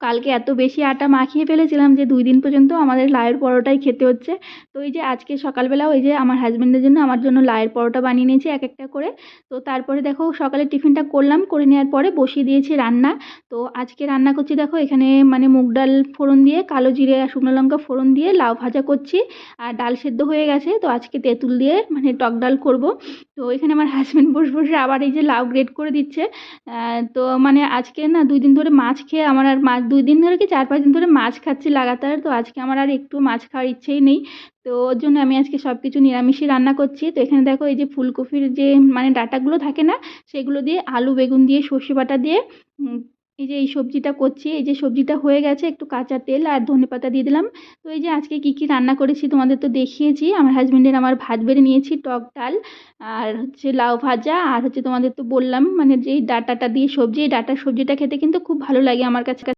কালকে এত বেশি আটা মাখিয়ে ফেলেছিলাম যে 2 দিন পর্যন্ত আমাদের লাউয়ের পরোটাই খেতে হচ্ছে। তো এই যে আজকে সকালবেলা ওই যে আমার হাজবেন্ডের জন্য আমার জন্য লাউয়ের পরোটা বানিয়ে নিয়েছি এক একটা করে। তো তারপরে দেখো সকালে টিফিনটা করলাম, করে নেওয়ার পরে বসিয়ে দিয়েছি রান্না। তো আজকে রান্না করছি দেখো এখানে মানে মুগ ডাল ফোড়ন দিয়ে, কালো জিরে আর শুকনো লঙ্কা ফোড়ন দিয়ে লাউ ভাজা করছি। আর ডাল সেদ্ধ হয়ে গেছে, তো আজকে তেঁতুল দিয়ে মানে টক ডাল করব। তো এখানে আমার হাজবেন্ড বসে বসে আবার এই যে লাউ গ্রেট করে দিচ্ছে। তো মানে আজকে না 2 দিন ধরে মাছ খেয়ে আমার আর 2 দিন ধরে কি 4-5 দিন ধরে মাছ খাচ্ছি লাগাতার। তো আজকে আমার আর একটু মাছ খাওয়ার ইচ্ছেই নেই। তো ওর জন্য আমি আজকে সব কিছু নিরামিষই রান্না করছি। তো এখানে দেখো এই যে ফুলকপির যে মানে ডাঁটাগুলো থাকে না, সেগুলো দিয়ে আলু বেগুন দিয়ে সর্ষে বাটা দিয়ে উম, এই যে এই সবজিটা করছি। এই যে সবজিটা হয়ে গেছে, একটু কাঁচা তেল আর ধনেপাতা দিয়ে দিলাম। তো এই যে আজকে কি কি রান্না করেছি তোমাদের তো দেখিয়েছি। আমার হাজবেন্ডের আমার ভাত বেড়ে নিয়েছি, টক ডাল আর হচ্ছে লাউ ভাজা, আর হচ্ছে তোমাদের তো বললাম মানে যে এই ডাঁটাটা দিয়ে সবজি, এই ডাঁটার সবজিটা খেতে কিন্তু খুব ভালো লাগে আমার কাছে।